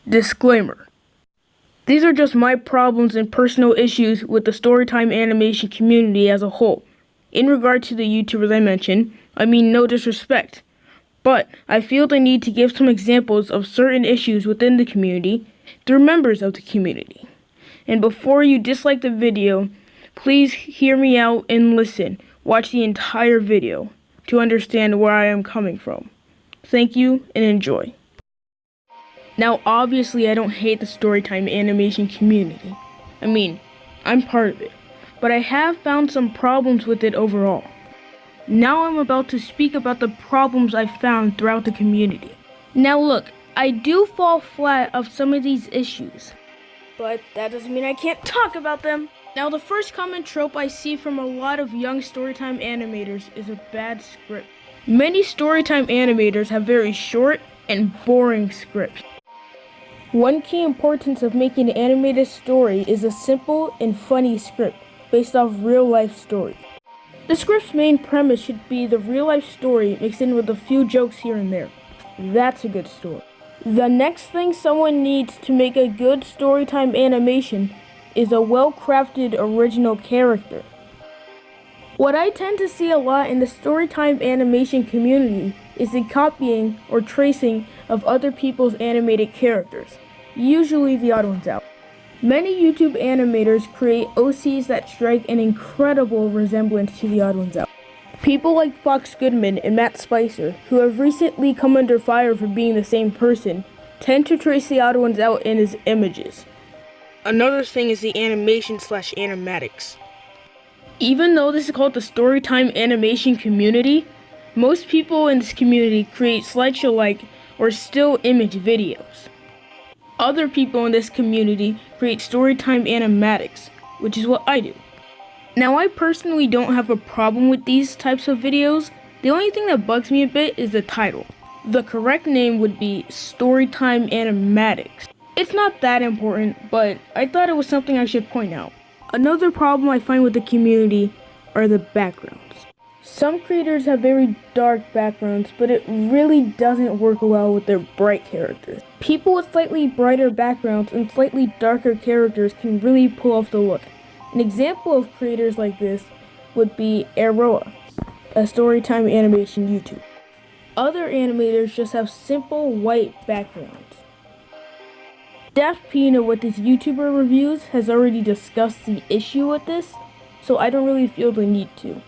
Disclaimer. These are just my problems and personal issues with the Storytime animation community as a whole. In regard to the YouTubers I mentioned, I mean no disrespect, but I feel the need to give some examples of certain issues within the community through members of the community. And before you dislike the video, please hear me out and listen. Watch the entire video to understand where I am coming from. Thank you and enjoy. Now, obviously, I don't hate the Storytime animation community. I mean, I'm part of it, but I have found some problems with it overall. Now I'm about to speak about the problems I found throughout the community. Now look, I do fall flat of some of these issues, but that doesn't mean I can't talk about them. Now the first common trope I see from a lot of young Storytime animators is a bad script. Many Storytime animators have very short and boring scripts. One key importance of making an animated story is a simple and funny script based off real-life stories. The script's main premise should be the real-life story mixed in with a few jokes here and there. That's a good story. The next thing someone needs to make a good Storytime animation is a well-crafted original character. What I tend to see a lot in the Storytime animation community is the copying or tracing of other people's animated characters, usually the odd ones out. Many YouTube animators create OCs that strike an incredible resemblance to the odd ones out. People like Fox Goodman and Matt Spicer, who have recently come under fire for being the same person, tend to trace the odd ones out in his images. Another thing is the animation/animatics. Even though this is called the Storytime animation community, most people in this community create slideshow-like or still image videos. Other people in this community create Storytime animatics, which is what I do. Now I personally don't have a problem with these types of videos. The only thing that bugs me a bit is the title. The correct name would be Storytime animatics. It's not that important, but I thought it was something I should point out. Another problem I find with the community are the backgrounds. Some creators have very dark backgrounds, but it really doesn't work well with their bright characters. People with slightly brighter backgrounds and slightly darker characters can really pull off the look. An example of creators like this would be Aroa, a Storytime animation YouTuber. Other animators just have simple white backgrounds. Daft Pina with his YouTuber reviews has already discussed the issue with this, so I don't really feel the need to.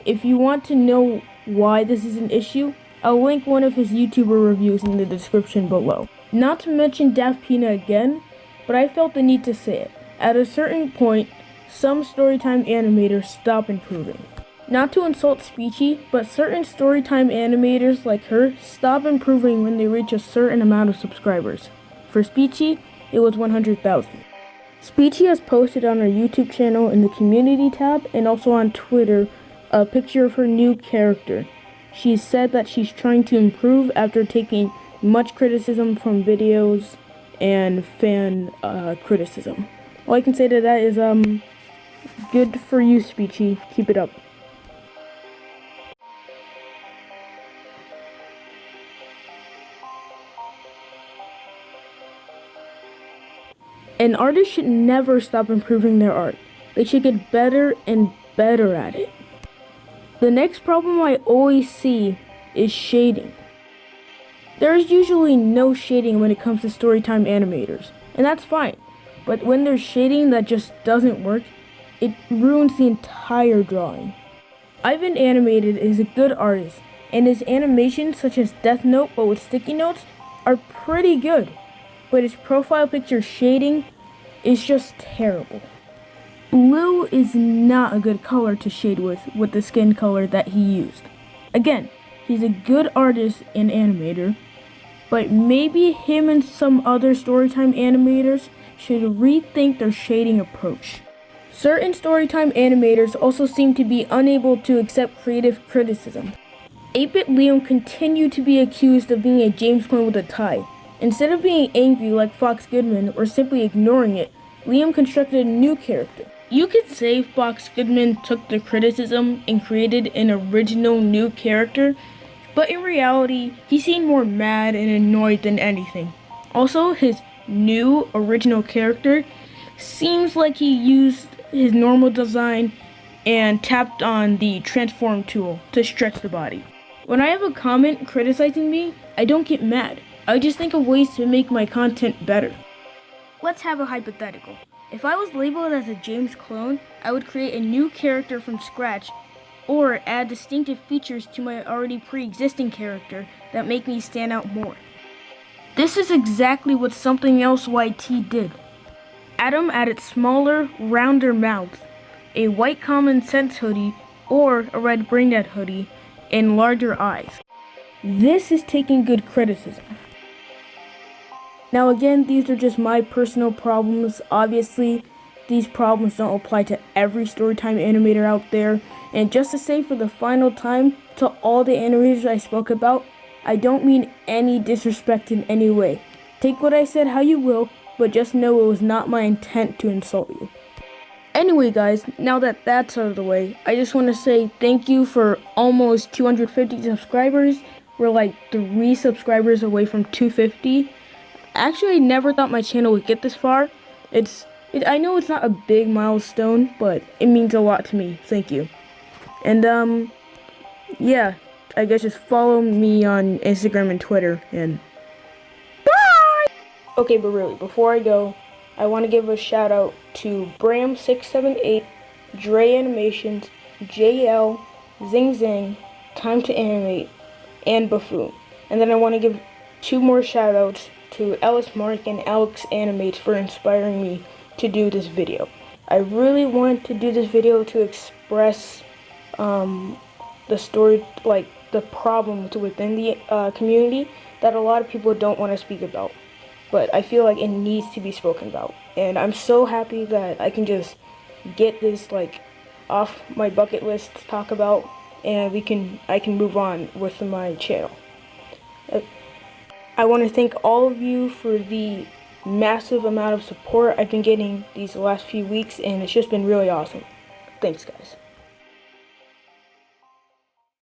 If you want to know why this is an issue, I'll link one of his YouTuber reviews in the description below. Not to mention Daft Pina again, but I felt the need to say it. At a certain point, some Storytime animators stop improving. Not to insult Speechy, but certain Storytime animators like her stop improving when they reach a certain amount of subscribers. For Speechy, it was 100,000. Speechy has posted on her YouTube channel in the community tab and also on Twitter a picture of her new character. She said that she's trying to improve after taking much criticism from videos and fan criticism. All I can say to that is, good for you, Speechy. Keep it up. An artist should never stop improving their art. They should get better and better at it. The next problem I always see is shading. There is usually no shading when it comes to Storytime animators, and that's fine. But when there's shading that just doesn't work, it ruins the entire drawing. Ivan Animated is a good artist, and his animations such as Death Note but with sticky notes are pretty good. But his profile picture shading is just terrible. Blue is not a good color to shade with the skin color that he used. Again, he's a good artist and animator, but maybe him and some other Storytime animators should rethink their shading approach. Certain Storytime animators also seem to be unable to accept creative criticism. 8-Bit Liam continued to be accused of being a James clone with a tie. Instead of being angry like Fox Goodman or simply ignoring it, Liam constructed a new character. You could say Fox Goodman took the criticism and created an original new character, but in reality, he seemed more mad and annoyed than anything. Also, his new original character seems like he used his normal design and tapped on the transform tool to stretch the body. When I have a comment criticizing me, I don't get mad. I just think of ways to make my content better. Let's have a hypothetical. If I was labeled as a James clone, I would create a new character from scratch or add distinctive features to my already pre-existing character that make me stand out more. This is exactly what Something Else YT did. Adam added smaller, rounder mouths, a white common sense hoodie or a red braindead hoodie, and larger eyes. This is taking good criticism. Now again, these are just my personal problems. Obviously, these problems don't apply to every Storytime animator out there. And just to say for the final time, to all the animators I spoke about, I don't mean any disrespect in any way. Take what I said how you will, but just know it was not my intent to insult you. Anyway guys, now that that's out of the way, I just want to say thank you for almost 250 subscribers. We're like 3 subscribers away from 250. Actually, I never thought my channel would get this far. I know it's not a big milestone, but it means a lot to me. Thank you. And yeah, I guess just follow me on Instagram and Twitter, and bye! Okay, but really, before I go, I want to give a shout out to Bram678, Dre Animations, JL, Zing Zing, Time to Animate, and Buffoon. And then I want to give 2 more shout outs to Ellis Mark and Alex Animates for inspiring me to do this video. I really want to do this video to express the story, like the problems within the community that a lot of people don't want to speak about. But I feel like it needs to be spoken about. And I'm so happy that I can just get this like off my bucket list to talk about, and I can move on with my channel. I want to thank all of you for the massive amount of support I've been getting these last few weeks, and it's just been really awesome. Thanks, guys.